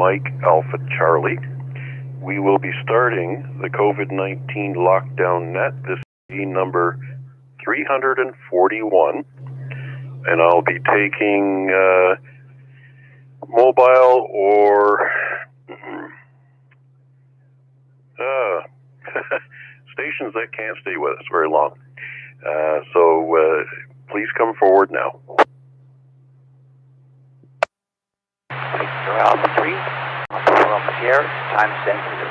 Mike Alpha Charlie. We will be starting the COVID-19 Lockdown Net. This is number 341, and I'll be taking mobile or stations that can't stay with us very long. So please come forward now. Victor Alpha 3, Alpha Sierra, time sensitive,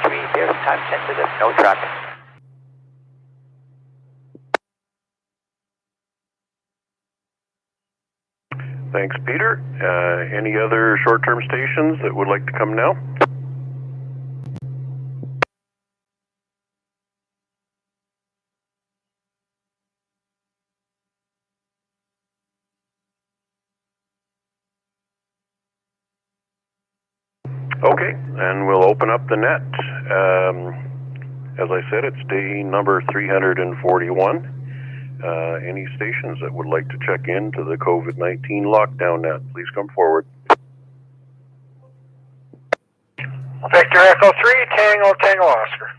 PA3, there's time sensitive, no traffic. Thanks, Peter. Any other short-term stations that would like to come now? Okay, and we'll open up the net. As I said, it's day number 341. Any stations that would like to check into the COVID-19 Lockdown Net, please come forward. Victor Echo 3, Tango Oscar.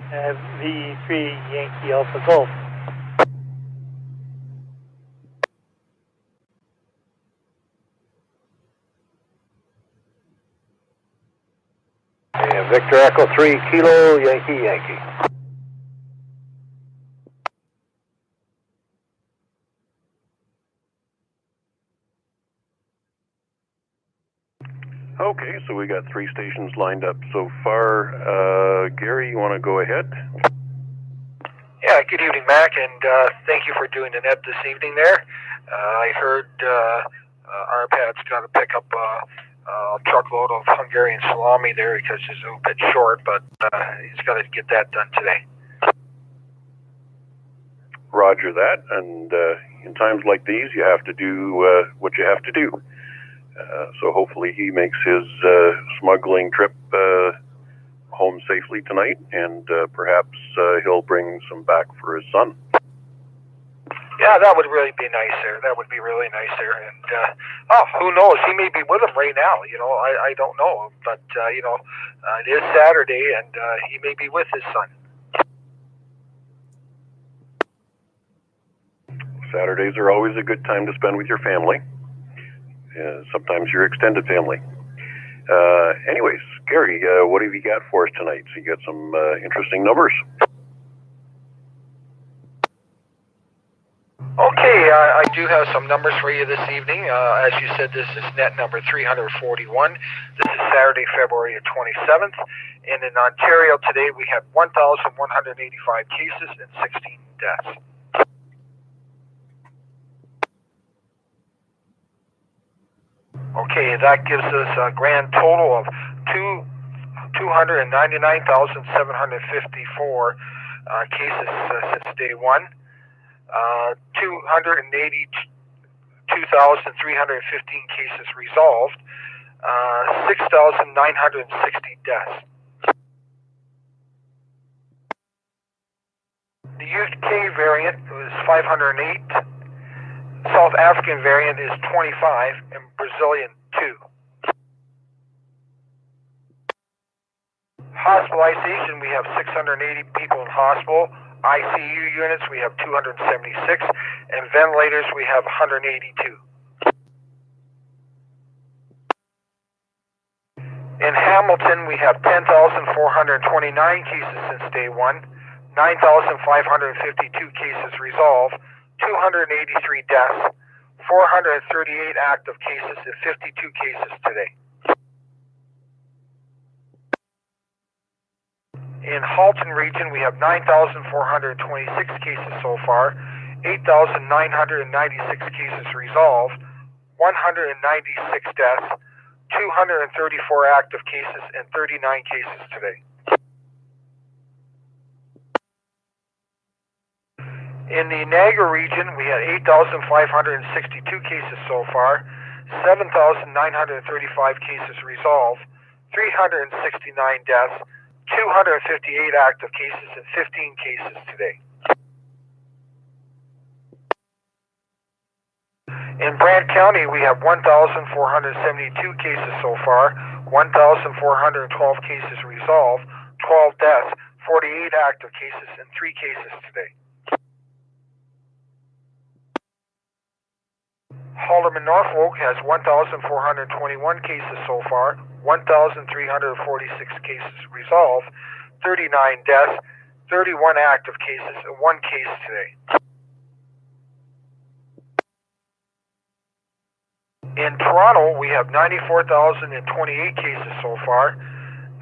V3 Yankee Alpha Golf. Victor Echo 3, Kilo Yankee. Okay, so we got 3 stations lined up so far. Gary, you want to go ahead? Yeah, good evening, Mac, and thank you for doing the net this evening there. I heard RPAD's got to pick up a truckload of Hungarian salami there because it's a little bit short, but he's got to get that done today. Roger that, and in times like these, you have to do what you have to do. So hopefully he makes his smuggling trip home safely tonight, and perhaps he'll bring some back for his son. Yeah, that would really be nice there. That would be really nice there. And, who knows? He may be with him right now. You know, I don't know. But, it is Saturday, and he may be with his son. Saturdays are always a good time to spend with your family. Sometimes your extended family. Anyways, Gary, what have you got for us tonight? So you got some interesting numbers. Okay, I do have some numbers for you this evening. As you said, this is net number 341. This is Saturday, February 27th. And in Ontario today, we have 1,185 cases and 16 deaths. Okay, that gives us a grand total of 299,754 cases since day one. 282,315 cases resolved, 6,960 deaths. The UK variant was 508, South African variant is 25, and Brazilian 2. Hospitalization, we have 680 people in hospital. ICU units, we have 276, and ventilators, we have 182. In Hamilton, we have 10,429 cases since day one, 9,552 cases resolved, 283 deaths, 438 active cases, and 52 cases today. In Halton region, we have 9,426 cases so far, 8,996 cases resolved, 196 deaths, 234 active cases, and 39 cases today. In the Niagara region, we had 8,562 cases so far, 7,935 cases resolved, 369 deaths, 258 active cases, and 15 cases today. In Brant County, we have 1,472 cases so far, 1,412 cases resolved, 12 deaths, 48 active cases, and 3 cases today. Halderman Norfolk has 1,421 cases so far, 1,346 cases resolved, 39 deaths, 31 active cases, and 1 case today. In Toronto, we have 94,028 cases so far,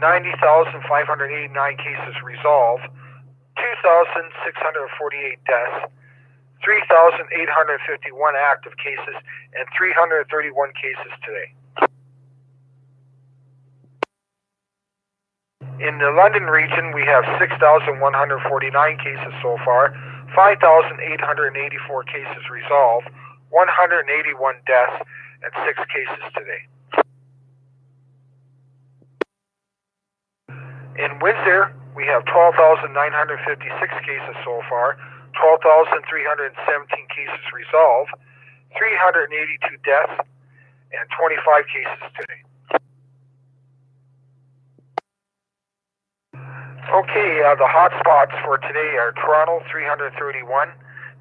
90,589 cases resolved, 2,648 deaths, 3,851 active cases, and 331 cases today. In the London region, we have 6,149 cases so far, 5,884 cases resolved, 181 deaths, and 6 cases today. In Windsor, we have 12,956 cases so far, 12,317 cases resolved, 382 deaths, and 25 cases today. Okay, the hot spots for today are Toronto, 331,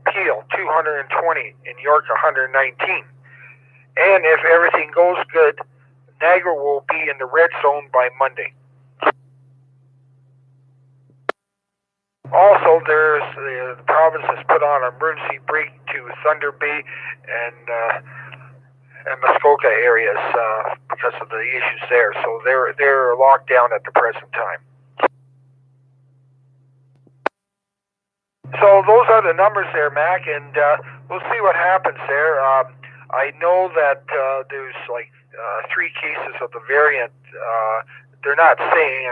Peel, 220, and York, 119. And if everything goes good, Niagara will be in the red zone by Monday. Also, the province has put on an emergency brake to Thunder Bay and Muskoka areas because of the issues there. So they're locked down at the present time. So those are the numbers there, Mac, and we'll see what happens there. I know that there's like 3 cases of the variant. They're not saying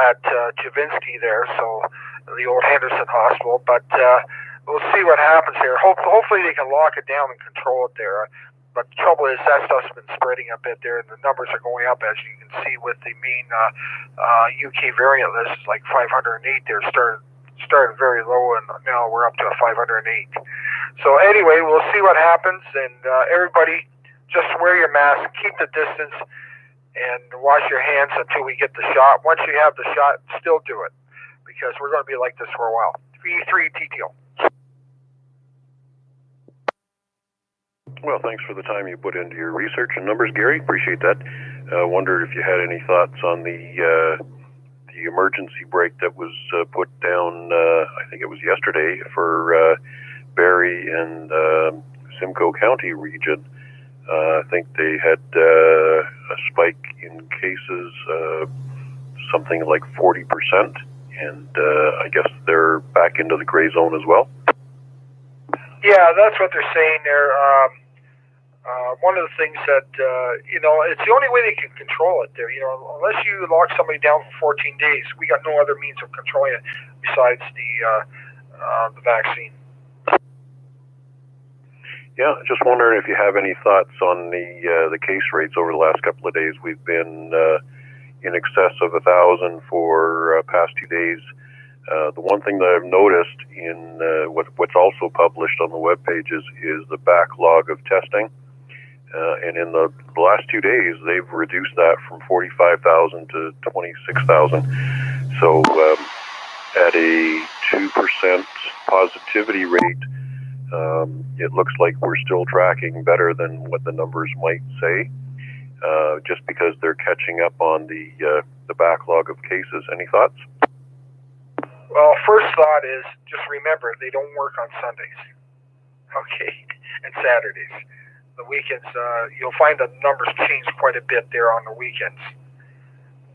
at Javinsky there, so the old Henderson Hospital, but we'll see what happens here. Hopefully they can lock it down and control it there. But the trouble is that stuff's been spreading a bit there, and the numbers are going up, as you can see with the main UK variant list. It's like 508 there, started very low, and now we're up to 508. So anyway, we'll see what happens, and everybody just wear your mask, keep the distance, and wash your hands until we get the shot. Once you have the shot, still do it, because we're going to be like this for a while. V3 TTO. Well, thanks for the time you put into your research and numbers, Gary. Appreciate that. Wondered if you had any thoughts on the emergency brake that was put down, I think it was yesterday, for Barrie and Simcoe County region. I think they had a spike in cases, something like 40%, and I guess they're back into the gray zone as well. Yeah, that's what they're saying there. One of the things that, it's the only way they can control it there. Unless you lock somebody down for 14 days, we got no other means of controlling it besides the vaccine. Yeah, just wondering if you have any thoughts on the case rates over the last couple of days. We've been in excess of 1,000 for past 2 days. The one thing that I've noticed in what's also published on the web pages is the backlog of testing. And in the last 2 days, they've reduced that from 45,000 to 26,000. So at a 2% positivity rate, it looks like we're still tracking better than what the numbers might say, just because they're catching up on the backlog of cases. Any thoughts? Well, first thought is just remember they don't work on Sundays, okay, and Saturdays. The weekends, you'll find the numbers change quite a bit there on the weekends.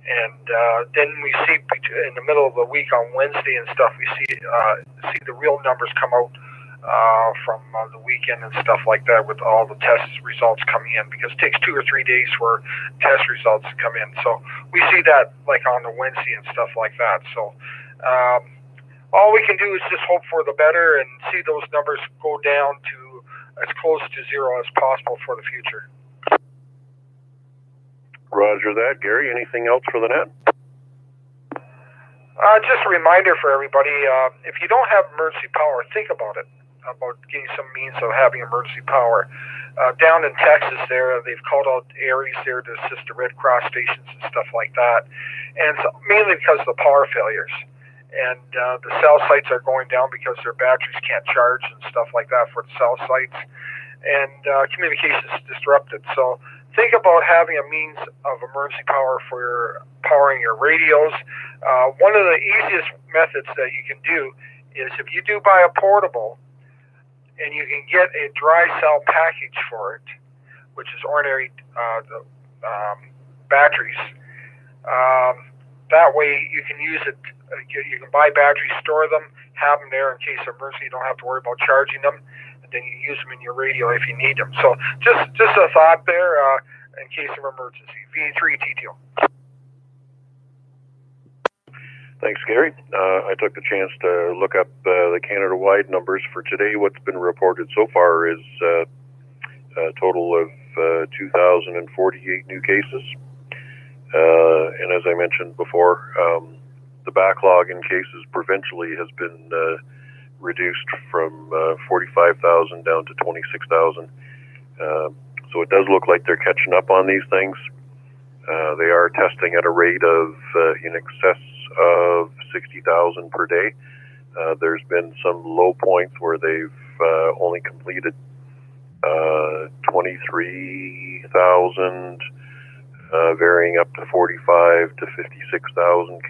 And then we see in the middle of the week on Wednesday and stuff, we see the real numbers come out from the weekend and stuff like that, with all the test results coming in, because it takes 2 or 3 days for test results to come in. So we see that like on the Wednesday and stuff like that. So all we can do is just hope for the better and see those numbers go down to as close to zero as possible for the future. Roger that. Gary, anything else for the net? Just a reminder for everybody, if you don't have emergency power, think about it. about getting some means of having emergency power. Down in Texas there, they've called out areas there to assist the Red Cross stations and stuff like that. And so, mainly because of the power failures. And the cell sites are going down because their batteries can't charge and stuff like that for the cell sites. And communication is disrupted. So think about having a means of emergency power for powering your radios. One of the easiest methods that you can do is if you do buy a portable and you can get a dry cell package for it, which is ordinary batteries. That way you can use it. You can buy batteries, store them, have them there in case of emergency. You don't have to worry about charging them, and then you use them in your radio if you need them. So just a thought there in case of emergency. V3 TTO. Thanks, Gary. I took the chance to look up the Canada-wide numbers for today. What's been reported so far is a total of 2,048 new cases. And as I mentioned before, the backlog in cases provincially has been reduced from 45,000 down to 26,000. So it does look like they're catching up on these things. They are testing at a rate of in excess of 60,000 per day. There's been some low points where they've only completed 23,000, varying up to 45 to 56,000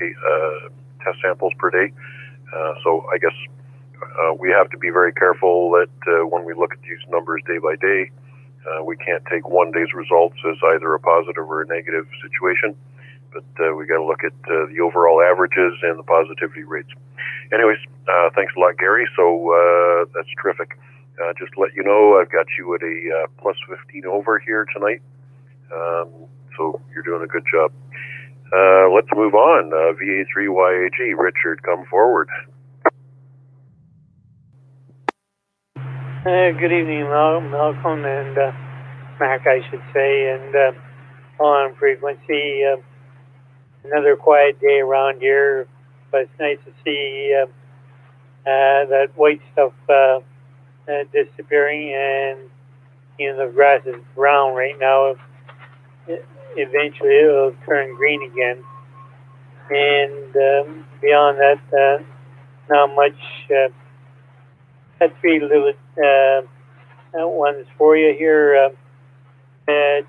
test samples per day. So I guess we have to be very careful that when we look at these numbers day by day, we can't take one day's results as either a positive or a negative situation. But we got to look at the overall averages and the positivity rates. Anyways, thanks a lot, Gary. So that's terrific. Just to let you know, I've got you at a plus 15 over here tonight. So you're doing a good job. Let's move on. VA3YAG, Richard, come forward. Good evening, Malcolm and Mac, I should say, and on frequency. Another quiet day around here, but it's nice to see that white stuff disappearing, and the grass is brown right now. Eventually, it'll turn green again, and beyond that, not much. Had three little ones for you here.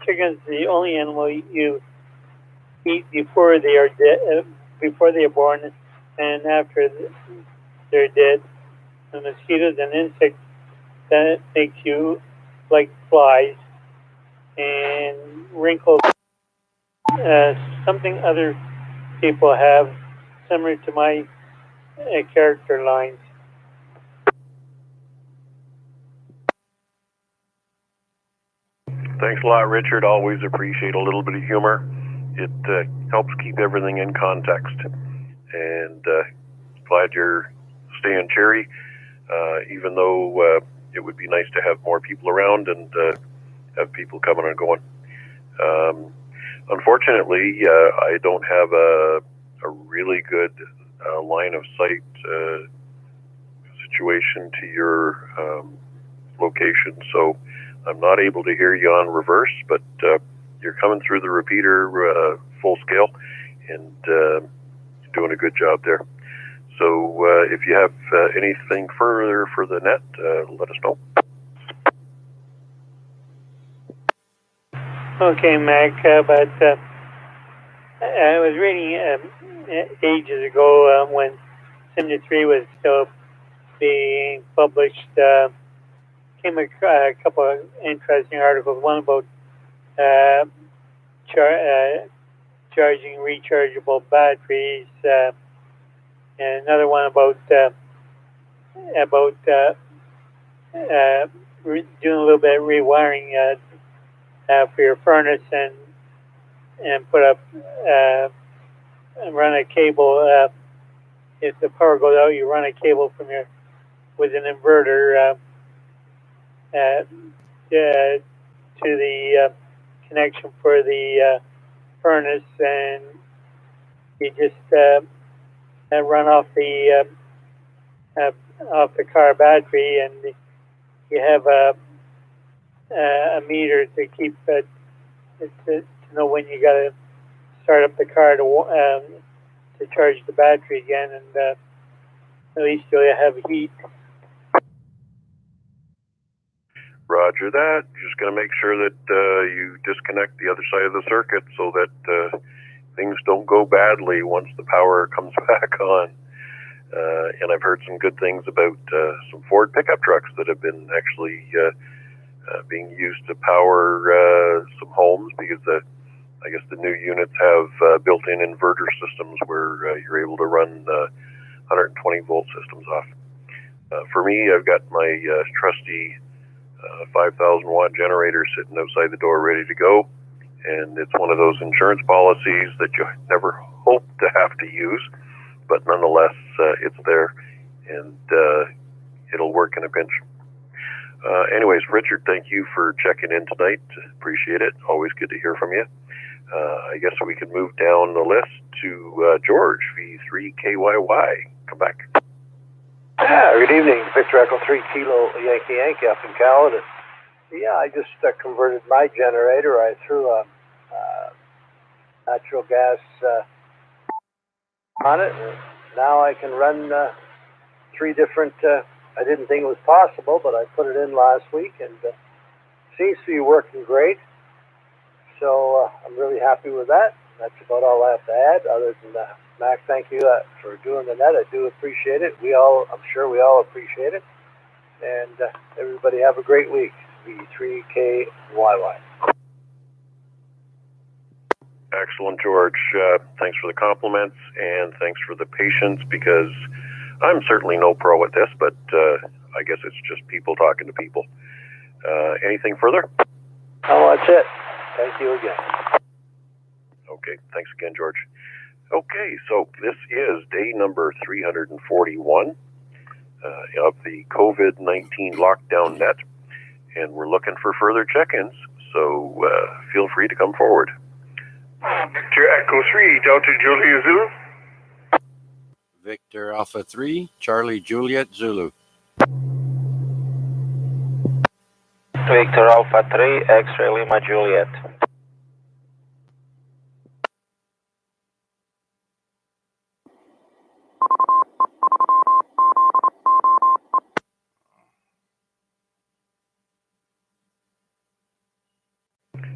Chicken's the only animal you eat before they are dead, before they are born, and after they're dead. The mosquitoes and insects that makes you like flies and wrinkles. Something other people have, similar to my character lines. Thanks a lot, Richard. Always appreciate a little bit of humor. It helps keep everything in context. And glad you're staying cheery, even though it would be nice to have more people around and have people coming and going. Unfortunately, I don't have a really good line of sight situation to your location, so I'm not able to hear you on reverse, but you're coming through the repeater full scale, and you're doing a good job there. So if you have anything further for the net, let us know. Okay, Mac, but I was reading ages ago when Cinder 3 was still being published, came a couple of interesting articles, one about charging rechargeable batteries, and another one about doing a little bit of rewiring for your furnace and put up and run a cable. If the power goes out, you run a cable from with an inverter to the connection for the furnace, and you just run off the off the car battery, and you have a meter to keep it to know when you got to start up the car to charge the battery again, and at least you'll have heat. Roger that. Just going to make sure that you disconnect the other side of the circuit so that things don't go badly once the power comes back on. And I've heard some good things about some Ford pickup trucks that have been actually being used to power some homes, because I guess the new units have built-in inverter systems where you're able to run 120 volt systems off. For me, I've got my trusty 5,000 watt generator sitting outside the door ready to go, and it's one of those insurance policies that you never hope to have to use, but nonetheless it's there, and it'll work in a pinch. Anyways, Richard, thank you for checking in tonight. Appreciate it. Always good to hear from you. I guess we can move down the list to George, V3KYY. Come back. Good evening, Victor Echo 3 Kilo Yankee up in Caledon. Yeah, I just converted my generator. I threw a natural gas on it, and now I can run 3 different. I didn't think it was possible, but I put it in last week, and seems to be working great. So I'm really happy with that. That's about all I have to add. Other than that, Mac, thank you for doing the net. I do appreciate it. I'm sure we all appreciate it. And everybody have a great week. V3KYY. Excellent, George. Thanks for the compliments, and thanks for the patience, because I'm certainly no pro at this, but I guess it's just people talking to people. Anything further? Oh, that's it. Thank you again. Okay, thanks again, George. Okay, so this is day number 341 of the COVID-19 Lockdown Net, and we're looking for further check-ins, so feel free to come forward. Victor Echo 3, Delta Julia Zulu. Victor Alpha 3, Charlie Juliet Zulu. Victor Alpha 3, X-Ray Lima Juliet.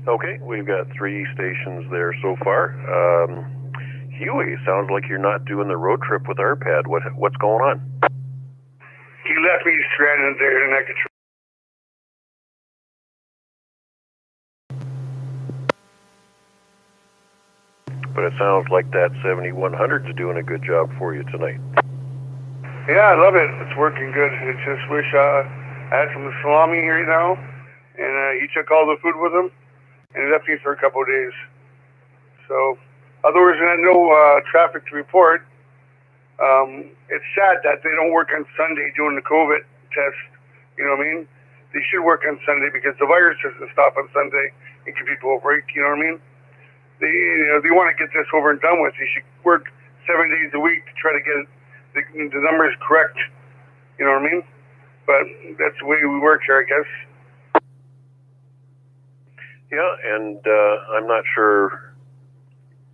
Okay, we've got 3 stations there so far. Huey, sounds like you're not doing the road trip with AirPad. What's going on? He left me stranded there in that But it sounds like that 7100 is doing a good job for you tonight. Yeah, I love it. It's working good. I just wish I had some salami right now, and he took all the food with him, and he left me for a couple of days. So, otherwise, no traffic to report. It's sad that they don't work on Sunday doing the COVID test. You know what I mean? They should work on Sunday, because the virus doesn't stop on Sunday and give people a break. You know what I mean? They want to get this over and done with. They should work 7 days a week to try to get the numbers correct. You know what I mean? But that's the way we work here, I guess. Yeah, and I'm not sure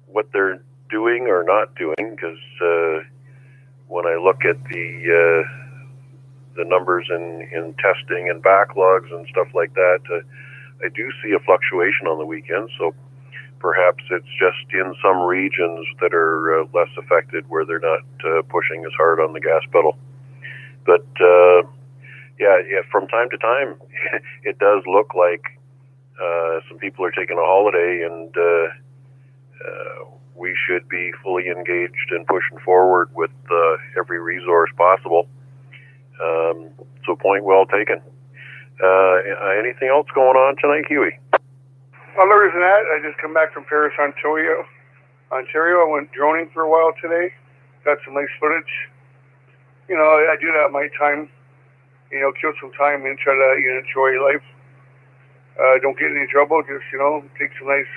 what they're doing or not doing, because when I look at the numbers in testing and backlogs and stuff like that, I do see a fluctuation on the weekends. So perhaps it's just in some regions that are less affected, where they're not pushing as hard on the gas pedal. But yeah, from time to time, it does look like some people are taking a holiday, and we should be fully engaged and pushing forward with every resource possible. So point well taken. Anything else going on tonight, Huey? Other than that, I just come back from Paris, Ontario. I went droning for a while today. Got some nice footage. I do that at my time. Kill some time and try to enjoy life. Don't get in any trouble. Just take some nice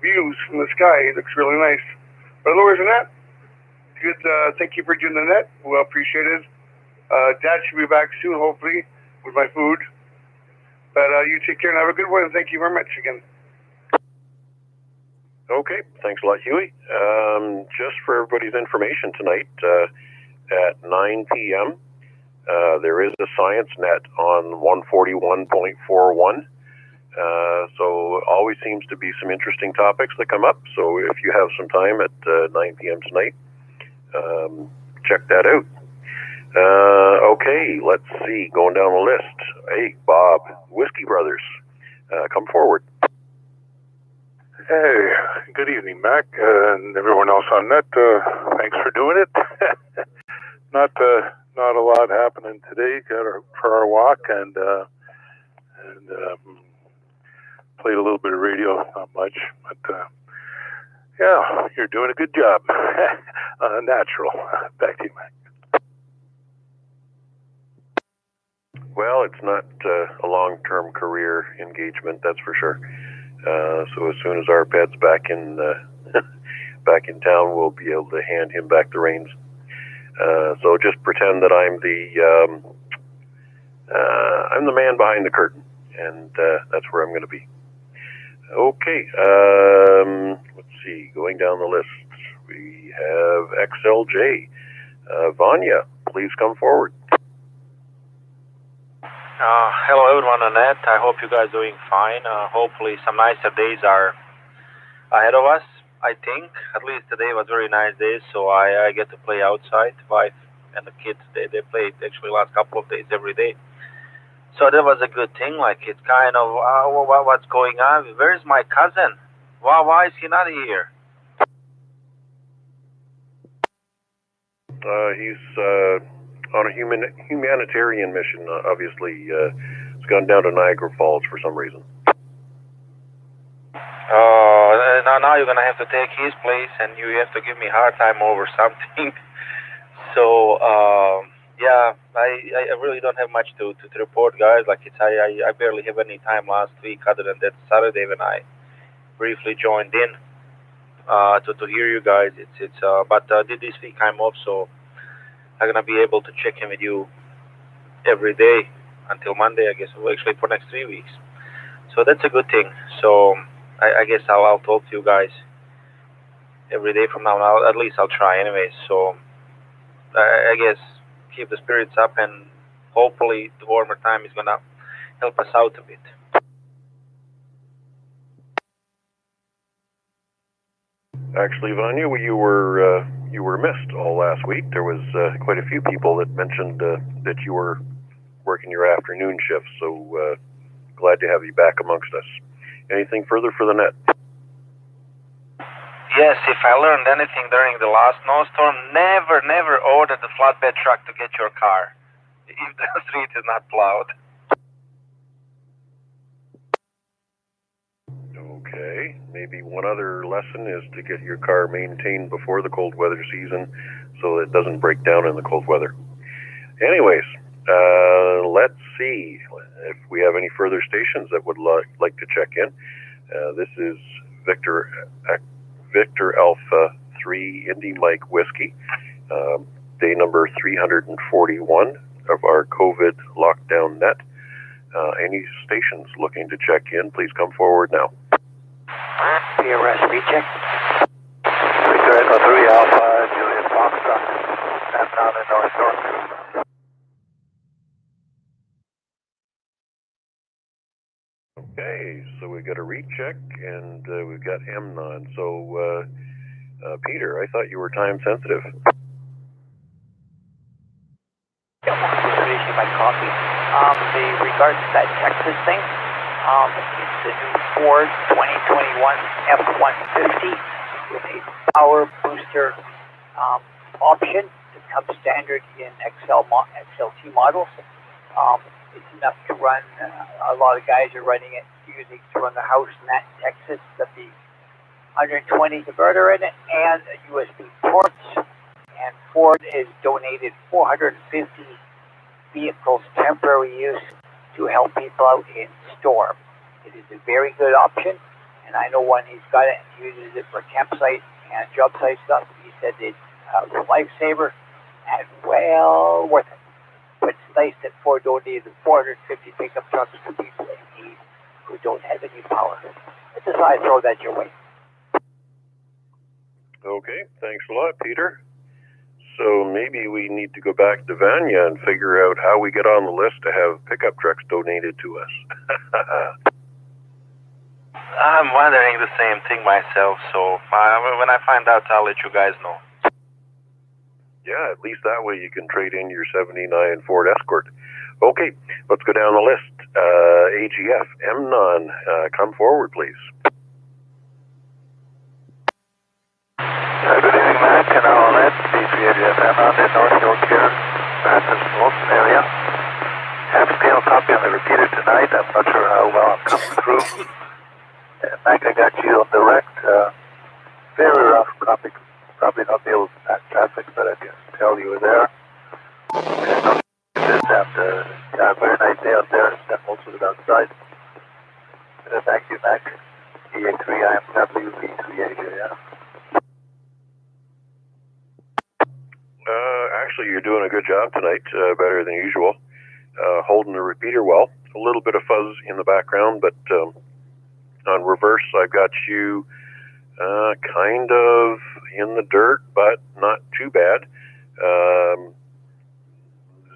views from the sky. It looks really nice. But other than that, good. Thank you for doing the net. Well appreciated. Dad should be back soon, hopefully, with my food. But you take care and have a good one. Thank you very much again. Okay, thanks a lot, Huey. Just for everybody's information tonight, at 9 p.m., there is a science net on 141.41. So always seems to be some interesting topics that come up. So if you have some time at 9 p.m. tonight, check that out. Okay, let's see. Going down the list. Hey, Bob, Whiskey Brothers, come forward. Hey, good evening, Mac, and everyone else on net. Thanks for doing it. Not a lot happening today. Got for our walk and played a little bit of radio. Not much, but yeah, you're doing a good job. Natural. Back to you, Mac. Well, it's not a long-term career engagement, that's for sure. So as soon as our pet's back in town, we'll be able to hand him back the reins. So just pretend that I'm the man behind the curtain, and that's where I'm going to be. Okay, let's see. Going down the list, we have XLJ. Vanya, please come forward. Hello everyone on net. I hope you guys are doing fine. Hopefully some nicer days are ahead of us. I think at least today was a very nice day, so I get to play outside. Wife and the kids, they played actually last couple of days every day. So that was a good thing. Like it's kind of what's going on. Where's my cousin? Why is he not here? He's on a humanitarian mission, obviously. It's gone down to Niagara Falls for some reason. Now you're going to have to take his place, and you have to give me a hard time over something. So, yeah, I really don't have much to report, guys. Like, I barely have any time last week, other than that Saturday when I briefly joined in to hear you guys. But this week I'm off, so I'm going to be able to check in with you every day until Monday, I guess, well, actually for next 3 weeks. So that's a good thing. So I guess I'll talk to you guys every day from now on. At least I'll try anyways. So I guess keep the spirits up, and hopefully the warmer time is going to help us out a bit. Actually, Vanya, you were missed all last week. There was quite a few people that mentioned that you were working your afternoon shift, so glad to have you back amongst us. Anything further for the net? Yes, if I learned anything during the last snowstorm, never order the flatbed truck to get your car if the street is not plowed. Okay, maybe one other lesson is to get your car maintained before the cold weather season so that it doesn't break down in the cold weather. Anyways, let's see if we have any further stations that would like to check in. This is Victor Alpha 3 Indy Mike Whiskey, day number 341 of our COVID Lockdown Net. Any stations looking to check in, please come forward now. PRS recheck. Victor Echo 3 Alpha, Juliet Foxtrot. That's down in North York. Okay, so we've got a recheck and we've got Amnon. So, Peter, I thought you were time sensitive. Yeah, we're finishing my coffee. The regards to that Texas thing, it's the new Ford 2021 F-150 with a power booster option that comes standard in XLT models. It's enough to run, a lot of guys are running it, using to run the house in that Texas, the 120 converter in it, and USB ports. And Ford has donated 450 vehicles temporary use to help people out in storm. It is a very good option, and I know when he's got it, he uses it for campsite and job site stuff. He said it's a lifesaver and well worth it. But it's nice that Ford donated 450 pickup trucks to people in need who don't have any power. I just thought I'd throw that your way. Okay, thanks a lot, Peter. So maybe we need to go back to Vanya and figure out how we get on the list to have pickup trucks donated to us. I'm wondering the same thing myself, so when I find out, I'll let you guys know. Yeah, at least that way you can trade in your 79 Ford Escort. Okay, let's go down the list. AGF, MNON, come forward, please. Good evening, Mac, and all that. D3AGF MNON in North Yorkshire, Francis Wilson area. Have a panel copy on the repeater tonight. I'm not sure how well I'm coming through. Mac, I got you on direct. Very rough copy. Probably not be able to pass traffic, but I can tell you were there. Yeah, very nice day out there. Spent most of it outside. Thank you, Mac. EA3 IMW V3AJ, yeah. Actually, you're doing a good job tonight, better than usual. Holding the repeater well. A little bit of fuzz in the background, but on reverse, I've got you kind of in the dirt, but not too bad.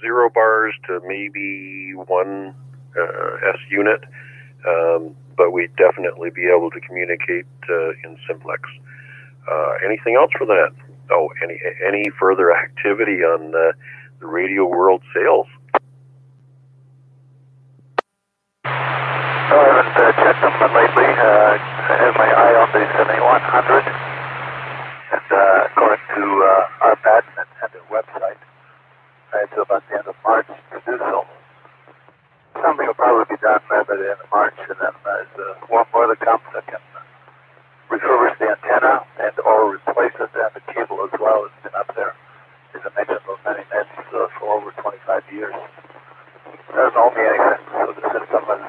0 bars to maybe 1 S unit, but we'd definitely be able to communicate in simplex. Anything else for that? Oh, any further activity on the Radio World sales? No, I haven't checked them lately. I have my eye on the 7100, and according to our patent and their website, I had till about the end of March to do so. Something will probably be done by the end of March, and then as warm weather comes, I can refurbish the antenna and or replace it, and the cable as well. It's been up there, as I mentioned, those many nets for over 25 years. It doesn't owe me anything, so the system is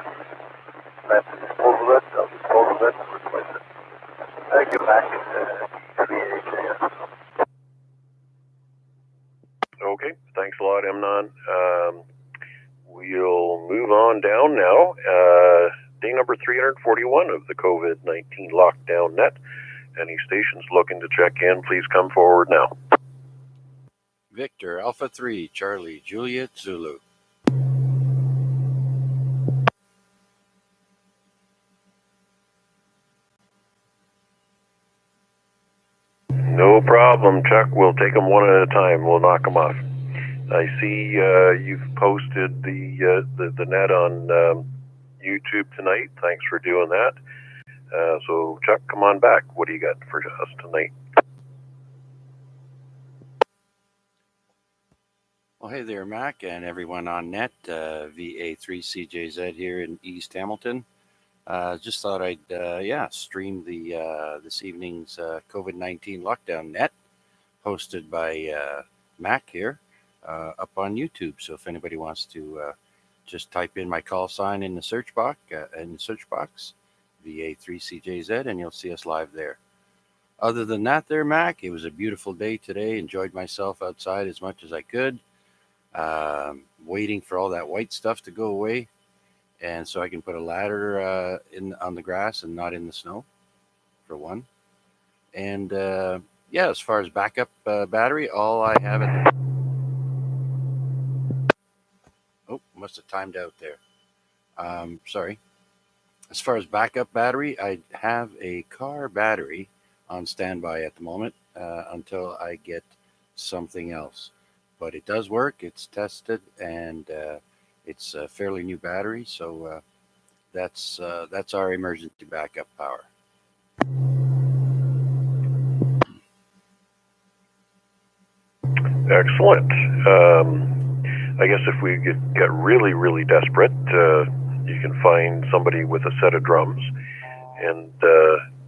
meant to dispose of it, they'll dispose of it and replace it. Thank you, Mac. Okay, thanks a lot, Mnon. We'll move on down now. Day number 341 of the COVID-19 Lockdown Net. Any stations looking to check in, please come forward now. Victor, Alpha 3, Charlie, Juliet, Zulu. No problem, Chuck. We'll take them one at a time. We'll knock them off. I see you've posted the net on YouTube tonight. Thanks for doing that. So, Chuck, come on back. What do you got for us tonight? Well, hey there, Mac, and everyone on net. VA3CJZ here in East Hamilton. Just thought I'd stream the this evening's COVID-19 Lockdown Net, hosted by Mac here, up on YouTube. So if anybody wants to just type in my call sign in the search box, VA3CJZ, and you'll see us live there. Other than that, there, Mac, it was a beautiful day today. Enjoyed myself outside as much as I could, waiting for all that white stuff to go away. And so I can put a ladder on the grass and not in the snow, for one. And as far as backup battery, all I have at must have timed out there. Sorry. As far as backup battery, I have a car battery on standby at the moment until I get something else. But it does work. It's tested, and it's a fairly new battery, so that's our emergency backup power. Excellent. I guess if we get really, really desperate, you can find somebody with a set of drums and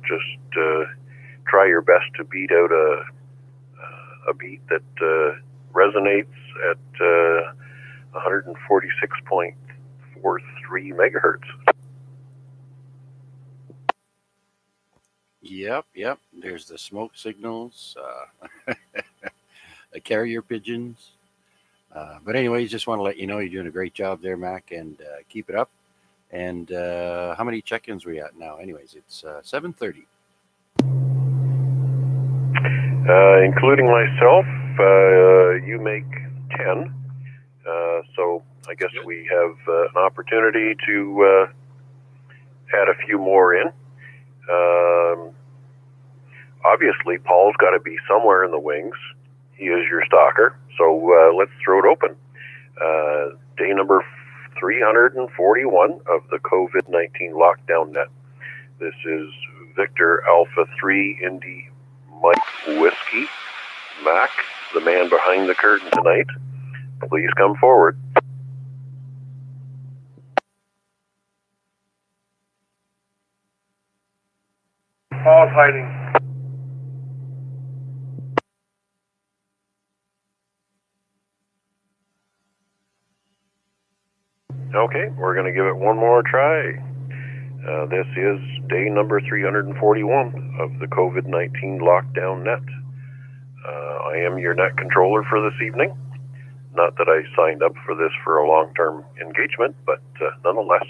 just try your best to beat out a beat that resonates at 146.43 megahertz. Yep. There's the smoke signals, the carrier pigeons. But anyways, just want to let you know you're doing a great job there, Mac, and keep it up. And how many check-ins we at now? Anyways, it's 7:30. Including myself, you make 10. So I guess we have an opportunity to add a few more in. Obviously, Paul's got to be somewhere in the wings. He is your stalker. So let's throw it open. Day number 341 of the COVID-19 Lockdown Net. This is Victor Alpha 3 Indy Mike Whiskey. Mac, the man behind the curtain tonight. Please come forward. Paul's hiding. Okay, we're going to give it one more try. This is day number 341 of the COVID-19 Lockdown Net. I am your net controller for this evening. Not that I signed up for this for a long-term engagement, but nonetheless,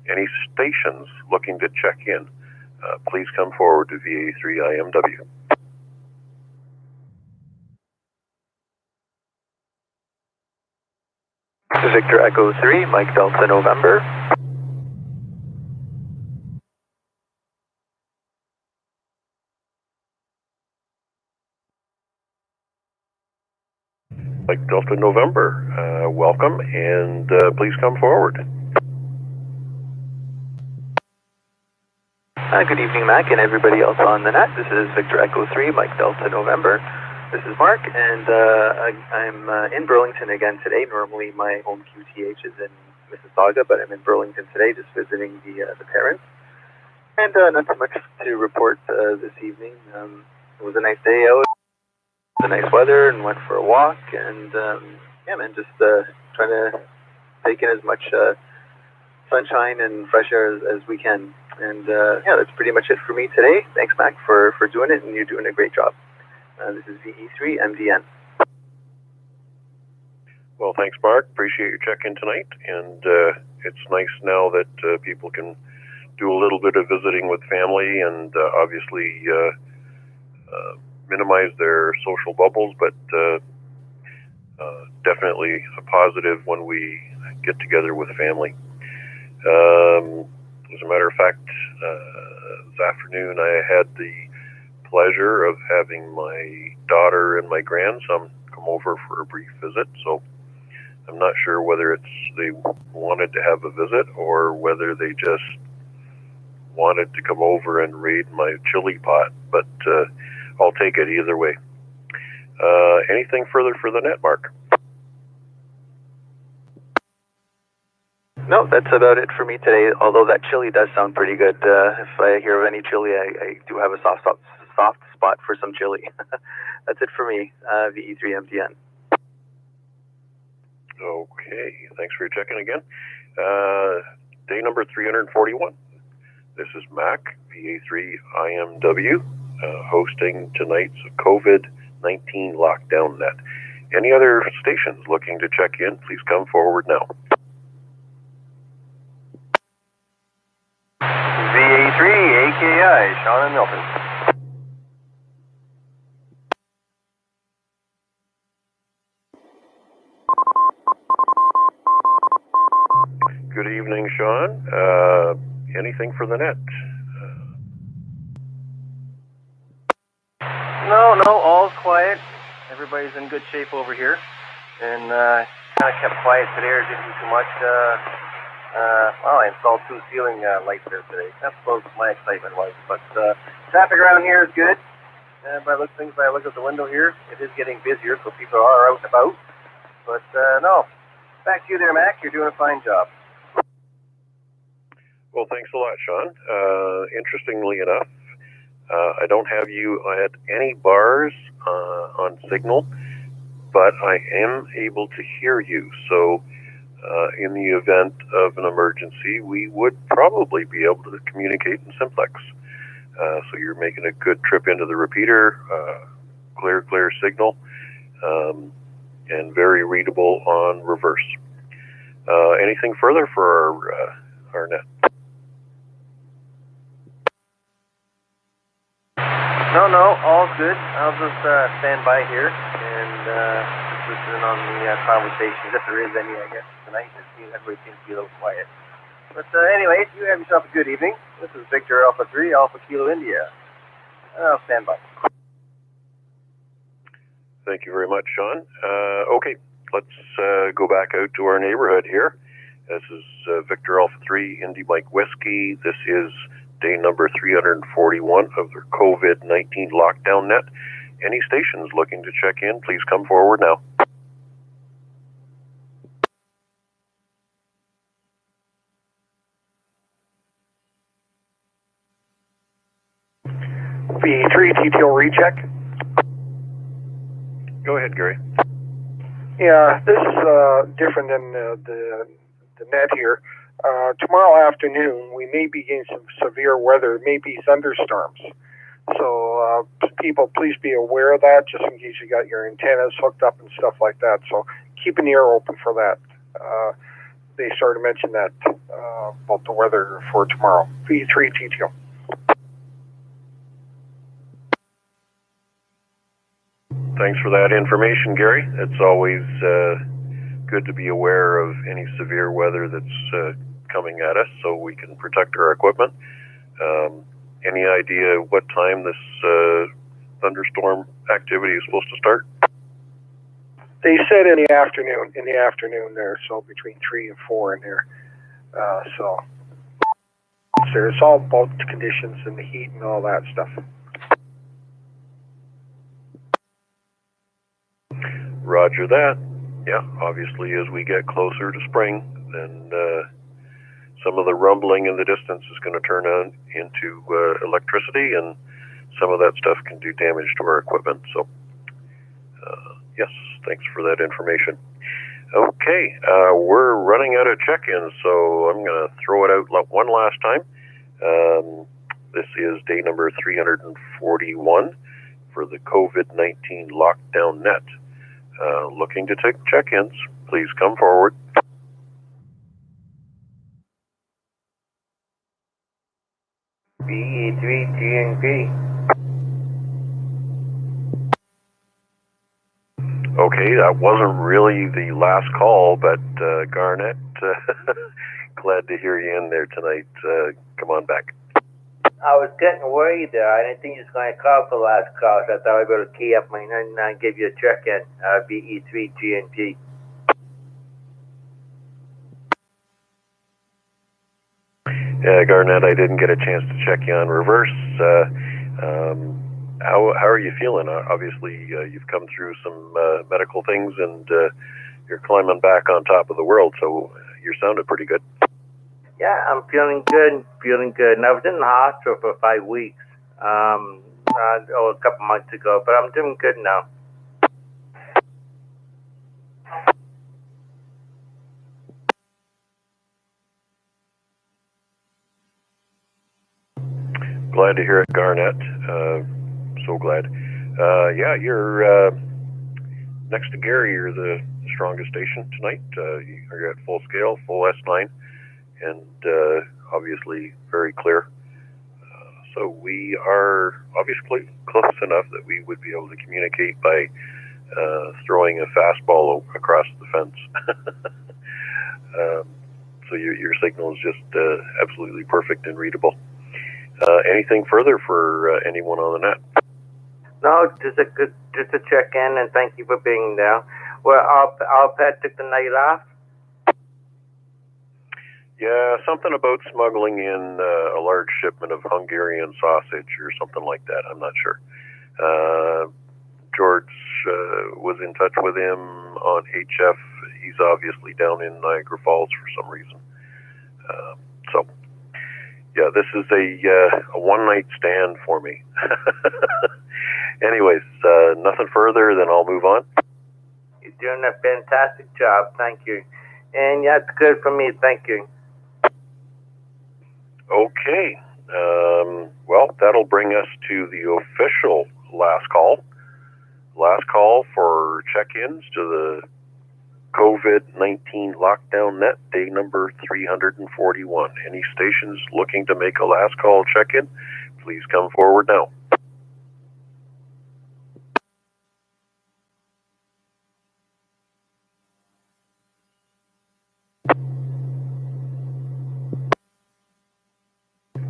any stations looking to check in, please come forward to VA3IMW. Victor Echo 3, Mike Delta November. Mike Delta November, welcome, and please come forward. Good evening, Mac, and everybody else on the net. This is Victor Echo 3, Mike Delta November. This is Mark, and I'm in Burlington again today. Normally my home QTH is in Mississauga, but I'm in Burlington today just visiting the parents. And not too much to report this evening. It was a nice day out, the nice weather, and went for a walk, and yeah, man, just trying to take in as much sunshine and fresh air as we can. And yeah, that's pretty much it for me today. Thanks, Mac, for doing it, and you're doing a great job. This is VE3 MDN. Well, thanks, Mark. Appreciate your check-in tonight, and it's nice now that people can do a little bit of visiting with family and obviously minimize their social bubbles, but definitely a positive when we get together with family. As a matter of fact, this afternoon I had the pleasure of having my daughter and my grandson come over for a brief visit, so I'm not sure whether they wanted to have a visit or whether they just wanted to come over and raid my chili pot, but I'll take it either way. Anything further for the net, Mark? No, that's about it for me today, although that chili does sound pretty good. If I hear of any chili, I do have a soft spot for some chili. That's it for me, VE3MDN. Okay, thanks for your check-in again. Day number 341. This is Mac, VA3IMW, hosting tonight's COVID-19 Lockdown Net. Any other stations looking to check in, please come forward now. VA3, AKI, Sean and Milton. Good evening, Sean. Anything for the net? No, all's quiet. Everybody's in good shape over here. And kind of kept quiet today or didn't do too much. Well, I installed 2 ceiling lights there today. That's what my excitement was. But traffic around here is good. By the things I look at the window here, it is getting busier, so people are out and about. But no, back to you there, Mac. You're doing a fine job. Well, thanks a lot, Sean. Interestingly enough, I don't have you at any bars on signal, but I am able to hear you. So in the event of an emergency, we would probably be able to communicate in simplex. So you're making a good trip into the repeater, clear signal. and very readable on reverse. Anything further for our net? No, all's good. I'll just stand by here and just listen on the conversations, if there is any, I guess, tonight. Everybody seems to be a little quiet. But anyway, you have yourself a good evening. This is Victor Alpha 3, Alpha Kilo India. I'll stand by. Thank you very much, Sean. Okay, let's go back out to our neighborhood here. This is Victor Alpha 3, Indy Mike Whiskey. This is day number 341 of the COVID-19 Lockdown Net. Any stations looking to check in, please come forward now. V3 TTO recheck. Go ahead, Gary. Yeah, this is different than the net here. Tomorrow afternoon, we may be getting some severe weather, maybe thunderstorms. So people, please be aware of that, just in case you got your antennas hooked up and stuff like that. So keep an ear open for that. They started to mention that about the weather for tomorrow. V3 TTO. Thanks for that information, Gary. It's always good to be aware of any severe weather that's coming at us so we can protect our equipment. Any idea what time this thunderstorm activity is supposed to start? They said in the afternoon there, so between 3 and 4 in there. So it's all about the conditions and the heat and all that stuff. Roger that. Yeah, obviously as we get closer to spring, then some of the rumbling in the distance is going to turn on into electricity, and some of that stuff can do damage to our equipment. So, yes, thanks for that information. Okay, we're running out of check-ins, so I'm going to throw it out one last time. This is day number 341 for the COVID-19 Lockdown Net. Looking to take check-ins, please come forward. BE3GNP. Okay, that wasn't really the last call, but Garnett, glad to hear you in there tonight. Come on back. I was getting worried there. I didn't think you was going to call for the last call, so I thought I'd better key up my 99, give you a check-in. BE3GNP. Yeah, Garnett, I didn't get a chance to check you on reverse. How are you feeling? Obviously, you've come through some medical things, and you're climbing back on top of the world, so you're sounding pretty good. Yeah, I'm feeling good. And I was in the hospital for 5 weeks, a couple months ago, but I'm doing good now. Glad to hear it, Garnett. So glad. Yeah, you're next to Gary. You're the strongest station tonight. You're at full scale, full S9, and obviously very clear. So we are obviously close enough that we would be able to communicate by throwing a fastball across the fence. So your signal is just absolutely perfect and readable. Anything further for anyone on the net? No, just a check-in, and thank you for being there. Well, our pet took the night off. Yeah, something about smuggling in a large shipment of Hungarian sausage or something like that. I'm not sure. George was in touch with him on HF. He's obviously down in Niagara Falls for some reason. So, yeah, this is a one-night stand for me. Anyways, nothing further, then I'll move on. You're doing a fantastic job. Thank you. And yeah, it's good for me. Thank you. Okay. Well, that'll bring us to the official last call last call for check-ins to the COVID-19 Lockdown Net, day number 341. Any stations looking to make a last call check-in, please come forward now.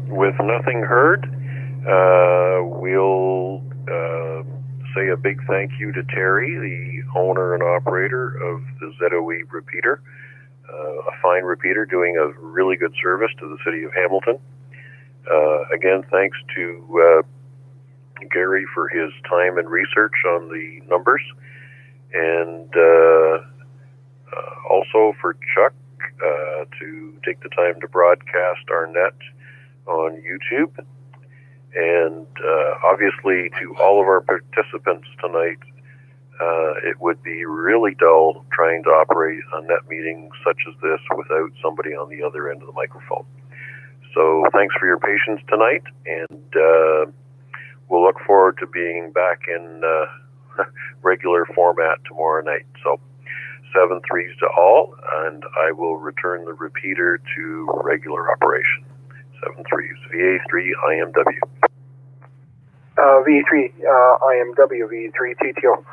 With nothing heard, we'll say a big thank you to Terry, the owner and operator of the ZOE repeater, a fine repeater doing a really good service to the city of Hamilton. Again, thanks to Gary for his time and research on the numbers, and also for Chuck to take the time to broadcast our net on YouTube, and obviously to all of our participants tonight. It would be really dull trying to operate a net meeting such as this without somebody on the other end of the microphone. So thanks for your patience tonight, and we'll look forward to being back in regular format tomorrow night. So 7-3s to all, and I will return the repeater to regular operation. 7-3s, VA3 IMW. V3 IMW, V3 TTO.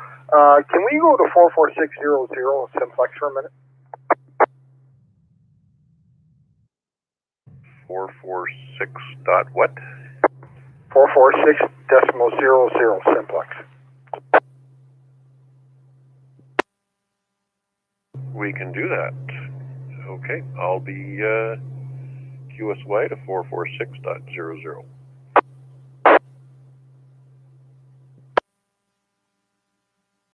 Can we go to 44600 simplex for a minute? 446 dot what? 446.00 simplex. We can do that. Okay, I'll be QSY to 446.00.